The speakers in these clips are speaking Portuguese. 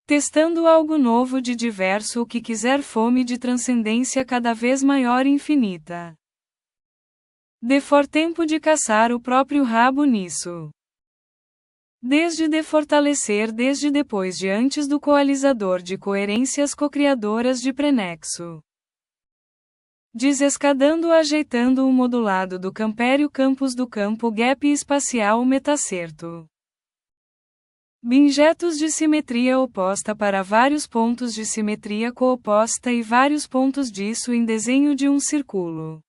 Testando algo novo de diverso o que quiser fome de transcendência cada vez maior e infinita. De for tempo de caçar o próprio rabo nisso. Desde de fortalecer desde depois de antes do coalizador de coerências cocriadoras de prenexo. Desescadando ajeitando o modulado do campério campus do campo gap espacial metacerto. Binjetos de simetria oposta para vários pontos de simetria cooposta e vários pontos disso em desenho de um círculo.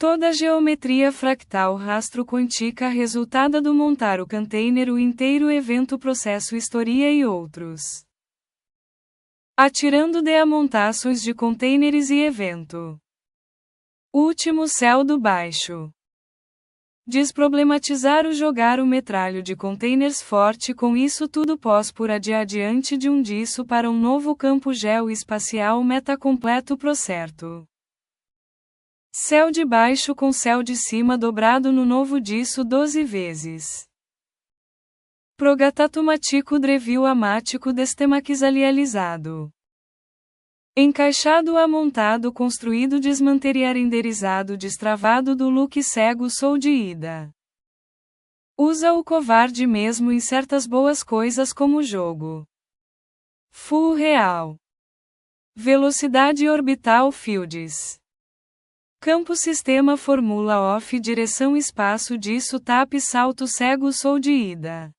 Toda geometria fractal rastro quântica resultada do montar o container o inteiro evento processo historia e outros. Atirando de amontações de containers e evento. Último céu do baixo. Desproblematizar o jogar o metralho de containers forte com isso tudo pós por adiante de um disso para um novo campo geoespacial metacompleto procerto. Céu de baixo com céu de cima dobrado no novo disso 12 vezes. Progatatumático drevil amático destemaquisalializado. Encaixado amontado construído desmanteriarenderizado destravado do look cego sou de ida. Usa o covarde mesmo em certas boas coisas como jogo. Full real. Velocidade orbital fields. Campo sistema formula off direção espaço disso tap salto cego sou de ida.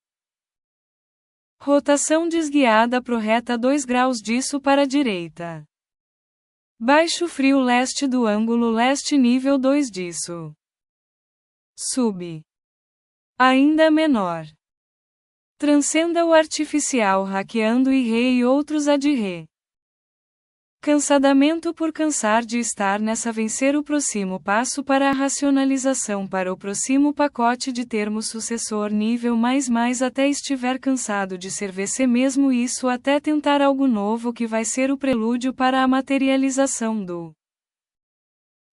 Rotação desguiada pro reta 2 graus disso para direita. Baixo frio leste do ângulo leste nível 2 disso. Sub. Ainda menor. Transcenda o artificial hackeando e re e outros a de re. Cansadamento por cansar de estar nessa vencer o próximo passo para a racionalização para o próximo pacote de termos sucessor nível mais até estiver cansado de ser VC mesmo isso até tentar algo novo que vai ser o prelúdio para a materialização do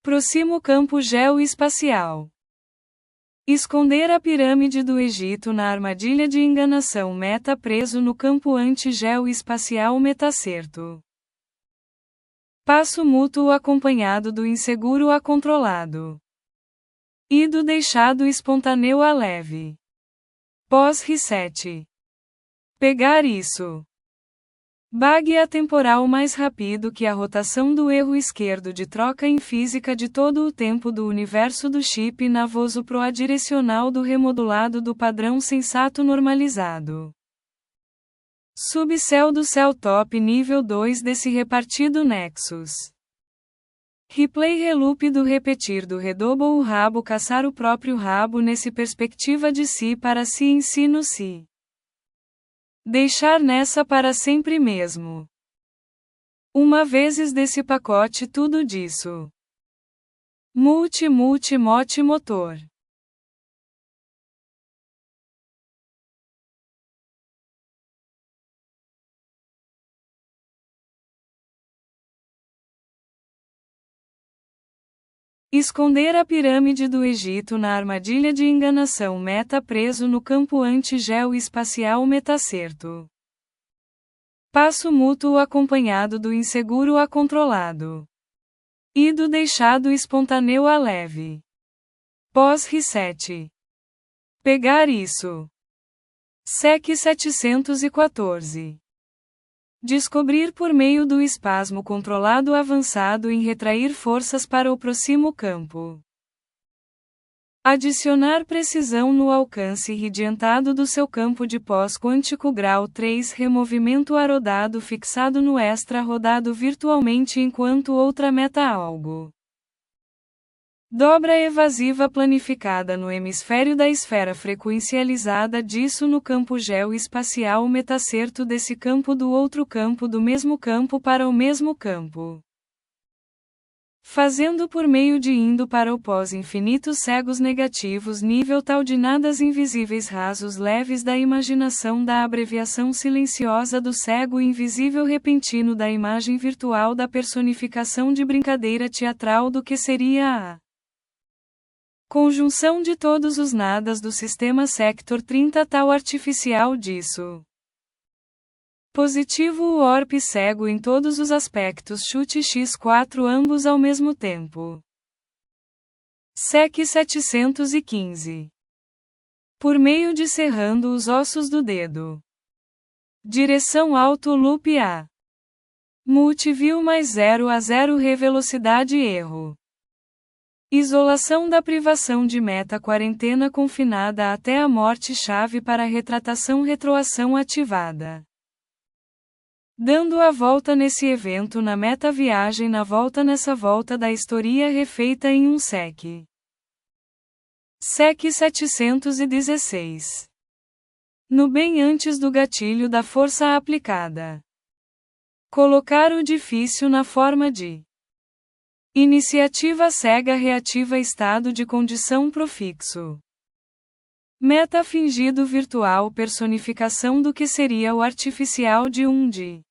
próximo campo geoespacial. Esconder a pirâmide do Egito na armadilha de enganação meta preso no campo anti-geoespacial metacerto. Passo mútuo acompanhado do inseguro a controlado. E do deixado espontâneo a leve. Pós-reset. Pegar isso. Bag atemporal mais rápido que a rotação do erro esquerdo de troca em física de todo o tempo do universo do chip navoso pro adirecional do remodulado do padrão sensato normalizado. Subcéu do céu top nível 2 desse repartido nexus. Replay reloop do repetir do redouble o rabo caçar o próprio rabo nesse perspectiva de si para si em si no si. Deixar nessa para sempre mesmo. Uma vezes desse pacote tudo disso. Mote motor. Esconder a pirâmide do Egito na armadilha de enganação meta preso no campo anti-geoespacial metacerto. Passo mútuo acompanhado do inseguro a controlado. E do deixado espontâneo a leve. Pós-reset. Pegar isso. SEC 714. Descobrir por meio do espasmo controlado avançado em retrair forças para o próximo campo. Adicionar precisão no alcance radiantado do seu campo de pós-quântico grau 3 removimento arodado fixado no extra rodado virtualmente enquanto outra meta algo. Dobra evasiva planificada no hemisfério da esfera frequencializada disso no campo geoespacial metacerto desse campo do outro campo do mesmo campo para o mesmo campo. Fazendo por meio de indo para o pós-infinitos cegos negativos nível tal de nadas invisíveis rasos leves da imaginação da abreviação silenciosa do cego invisível repentino da imagem virtual da personificação de brincadeira teatral do que seria a conjunção de todos os nadas do sistema sector 30 tal artificial disso. Positivo warp cego em todos os aspectos chute x4 ambos ao mesmo tempo. Sec 715. Por meio de serrando os ossos do dedo. Direção alto loop A. Multiview mais 0 a 0 velocidade erro. Isolação da privação de meta quarentena confinada até a morte chave para retratação retroação ativada. Dando a volta nesse evento na meta viagem na volta nessa volta da história refeita em um sec. Sec 716. No bem antes do gatilho da força aplicada. Colocar o difícil na forma de iniciativa cega reativa estado de condição profixo. Meta fingido virtual personificação do que seria o artificial de um de.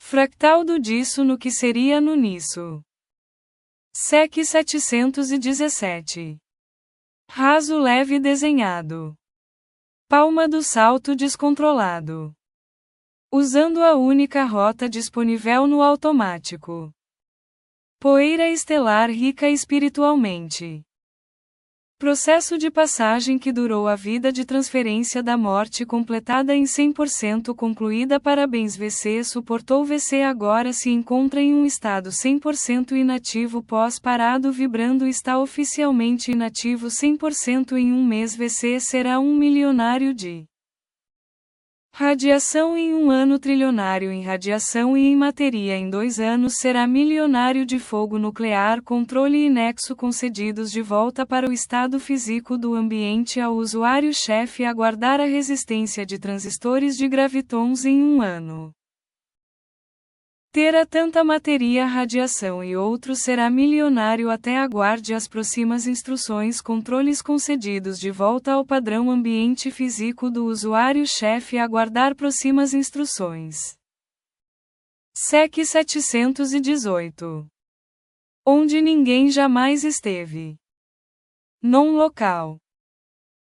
Fractal do disso no que seria no nisso. Sec 717. Raso leve desenhado. Palma do salto descontrolado. Usando a única rota disponível no automático. Poeira estelar rica espiritualmente. Processo de passagem que durou a vida de transferência da morte completada em 100% concluída. Parabéns VC suportou VC agora se encontra em um estado 100% inativo pós-parado vibrando está oficialmente inativo 100% em um mês VC será um milionário de radiação em um ano trilionário em radiação e em matéria em 2 anos será milionário de fogo nuclear controle e nexo concedidos de volta para o estado físico do ambiente ao usuário-chefe aguardar a resistência de transistores de gravitons em um ano. Terá tanta matéria radiação e outro será milionário até aguarde as próximas instruções controles concedidos de volta ao padrão ambiente físico do usuário-chefe aguardar próximas instruções. Sec 718. Onde ninguém jamais esteve. Non local.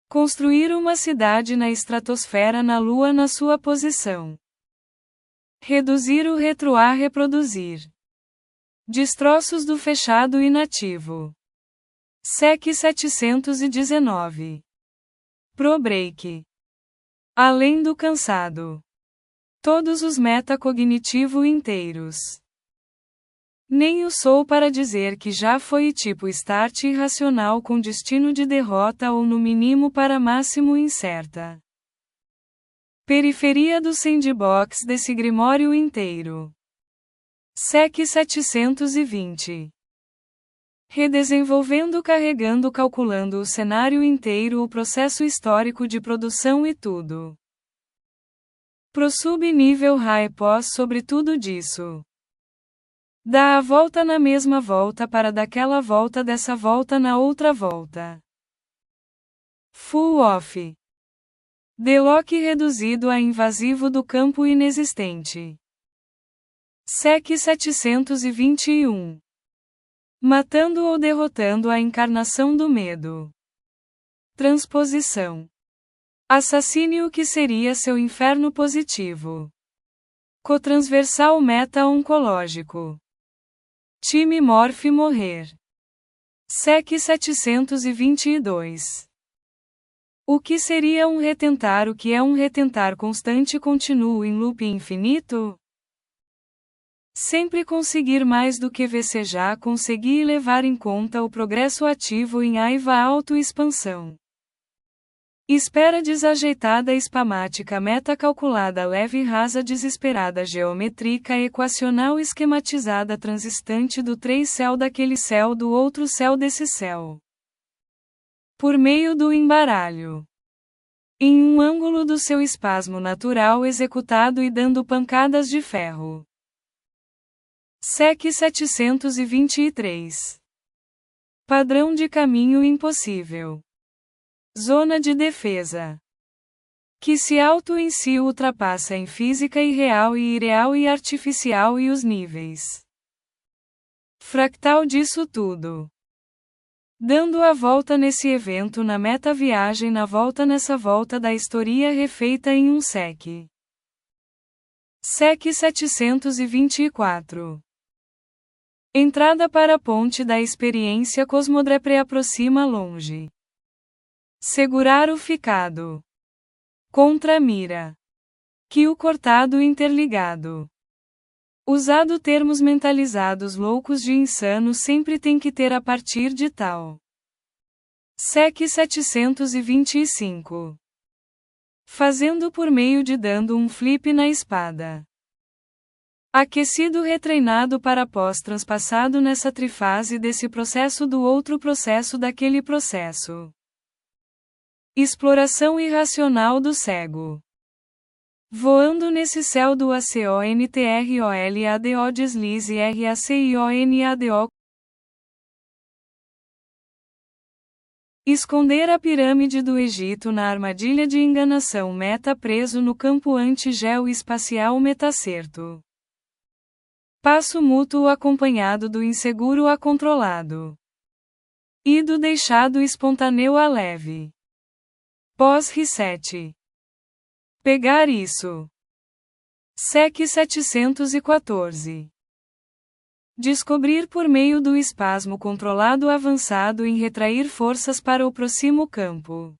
Construir uma cidade na estratosfera na Lua na sua posição. Reduzir o retro a reproduzir. Destroços do fechado inativo. Sec 719. Pro break. Além do cansado. Todos os metacognitivo inteiros. Nem o sou para dizer que já foi tipo start irracional com destino de derrota ou no mínimo para máximo incerta. Periferia do sandbox desse grimório inteiro. Sec 720. Redesenvolvendo carregando calculando o cenário inteiro o processo histórico de produção e tudo. Pro subnível high pós sobre tudo disso. Dá a volta na mesma volta para daquela volta dessa volta na outra volta. Full off. Delock reduzido a invasivo do campo inexistente. Sec 721. Matando ou derrotando a encarnação do medo. Transposição. Assassine o que seria seu inferno positivo. Cotransversal meta-oncológico. Time morfe morrer. Sec 722. O que seria um retentar? O que é um retentar constante contínuo em loop infinito? Sempre conseguir mais do que VC já consegui e levar em conta o progresso ativo em AIVA autoexpansão. Espera desajeitada espamática meta calculada leve rasa desesperada geométrica equacional esquematizada transistente do 3 céu daquele céu do outro céu desse céu. Por meio do embaralho. Em um ângulo do seu espasmo natural executado e dando pancadas de ferro. Sec 723. Padrão de caminho impossível. Zona de defesa. Que se auto em si ultrapassa em física irreal e ireal e artificial e os níveis. Fractal disso tudo. Dando a volta nesse evento na meta viagem na volta nessa volta da história refeita em um sec. SEC 724. Entrada para a ponte da experiência Cosmodrepre aproxima longe. Segurar o ficado. Contra a mira. Que o cortado interligado. Usado termos mentalizados loucos de insano sempre tem que ter a partir de tal. SEC 725. Fazendo por meio de dando um flip na espada. Aquecido retreinado para pós-transpassado nessa trifase desse processo do outro processo daquele processo. Exploração irracional do cego. Voando nesse céu do ACONTROLADO deslize RACIONADO. Esconder a pirâmide do Egito na armadilha de enganação meta preso no campo anti-geoespacial metacerto. Passo mútuo acompanhado do inseguro a controlado. E do deixado espontâneo a leve. Pós-reset. Pegar isso. SEC 714. Descobrir por meio do espasmo controlado avançado em retrair forças para o próximo campo.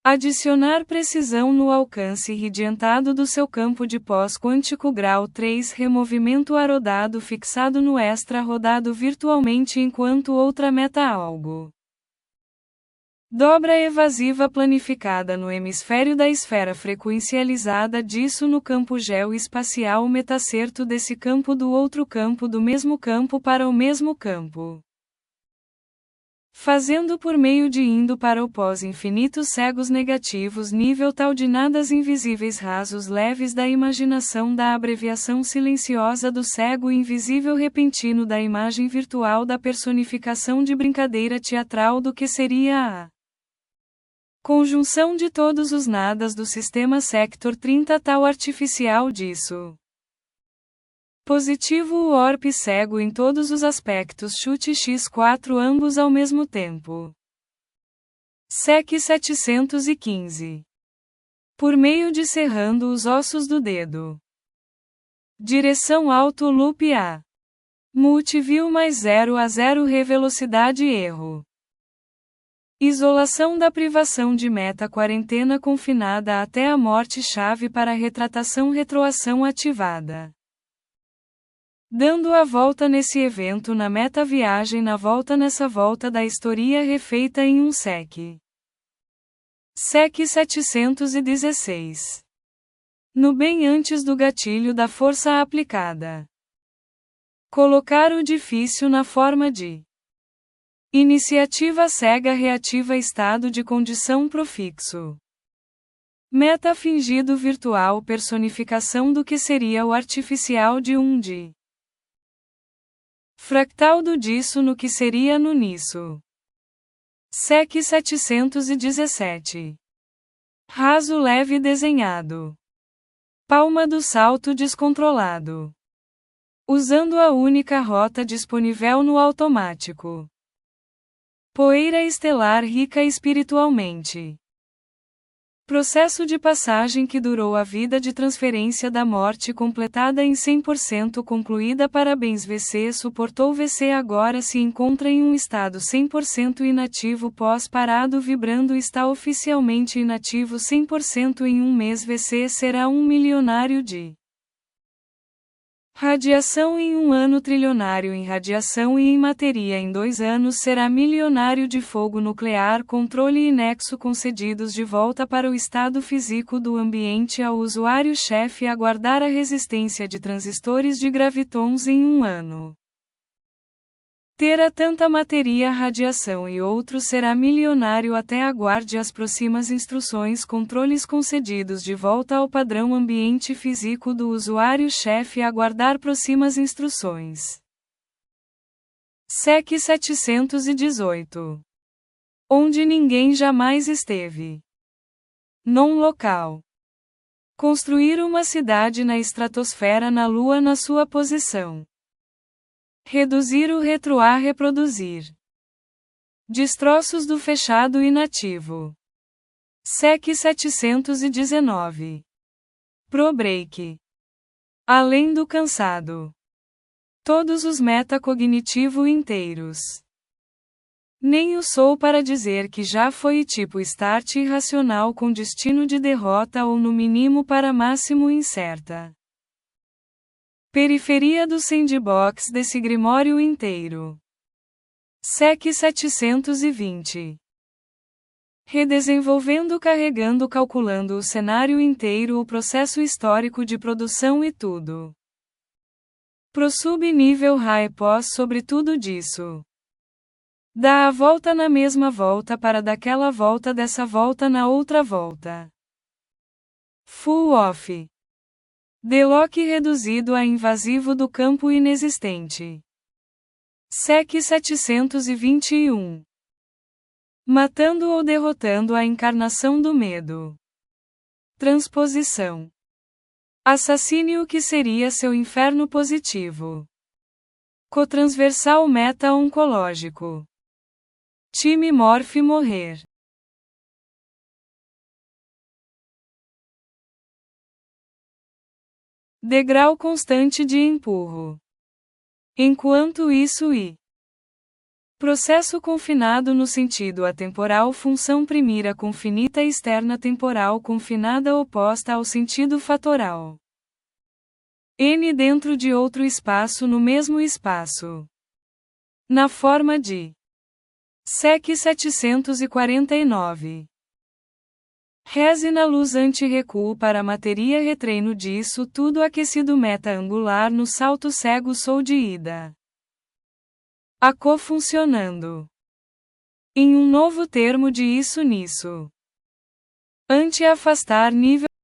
Adicionar precisão no alcance radiantado do seu campo de pós-quântico grau 3 removimento arodado fixado no extra rodado virtualmente enquanto outra meta algo. Dobra evasiva planificada no hemisfério da esfera frequencializada disso no campo geoespacial metacerto desse campo do outro campo do mesmo campo para o mesmo campo. Fazendo por meio de indo para o pós-infinito cegos negativos nível tal de nadas invisíveis rasos leves da imaginação da abreviação silenciosa do cego invisível repentino da imagem virtual da personificação de brincadeira teatral do que seria a conjunção de todos os nadas do sistema Sector 30 tal artificial disso. Positivo o orp cego em todos os aspectos chute x4 ambos ao mesmo tempo. SEC 715. Por meio de cerrando os ossos do dedo. Direção alto loop A. Multiview mais 0 a 0 revelocidade erro. Isolação da privação de meta quarentena confinada até a morte chave para retratação retroação ativada. Dando a volta nesse evento na meta viagem na volta nessa volta da história refeita em um SEC. SEC 716. No bem antes do gatilho da força aplicada. Colocar o difícil na forma de iniciativa cega reativa estado de condição profixo. Meta fingido virtual personificação do que seria o artificial de um de. Fractal do disso no que seria no nisso. SEC 717. Raso leve desenhado. Palma do salto descontrolado. Usando a única rota disponível no automático. Poeira estelar rica espiritualmente. Processo de passagem que durou a vida de transferência da morte completada em 100% concluída. Parabéns VC suportou VC agora se encontra em um estado 100% inativo pós-parado vibrando está oficialmente inativo 100% em um mês VC será um milionário de radiação em um ano trilionário em radiação e em matéria em 2 anos será milionário de fogo nuclear controle e nexo concedidos de volta para o estado físico do ambiente ao usuário-chefe aguardar a resistência de transistores de gravitons em um ano. Terá tanta matéria radiação e outro será milionário até aguarde as próximas instruções controles concedidos de volta ao padrão ambiente físico do usuário-chefe aguardar próximas instruções. SEC 718. Onde ninguém jamais esteve. Non-local. Construir uma cidade na estratosfera na Lua na sua posição. Reduzir o retroar reproduzir. Destroços do fechado inativo. SEC 719. Pro break. Além do cansado. Todos os metacognitivo inteiros. Nem o sou para dizer que já foi tipo start irracional com destino de derrota ou no mínimo para máximo incerta. Periferia do sandbox desse grimório inteiro. SEC 720. Redesenvolvendo, carregando, calculando o cenário inteiro, o processo histórico de produção e tudo. Pro subnível high pós sobre tudo disso. Dá a volta na mesma volta para daquela volta dessa volta na outra volta. Full off. Delock reduzido a invasivo do campo inexistente. SEC 721. Matando ou derrotando a encarnação do medo. Transposição. Assassínio que seria seu inferno positivo. Cotransversal meta-oncológico. Time morph morrer. Degrau constante de empurro. Enquanto isso processo confinado no sentido atemporal, função primira confinita externa temporal confinada oposta ao sentido fatoral. N dentro de outro espaço no mesmo espaço. Na forma de SEC 749. Reze na luz anti-recuo para materia retreino disso tudo aquecido meta-angular no salto cego sou de ida. A co-funcionando. Em um novo termo de isso nisso. Anti-afastar nível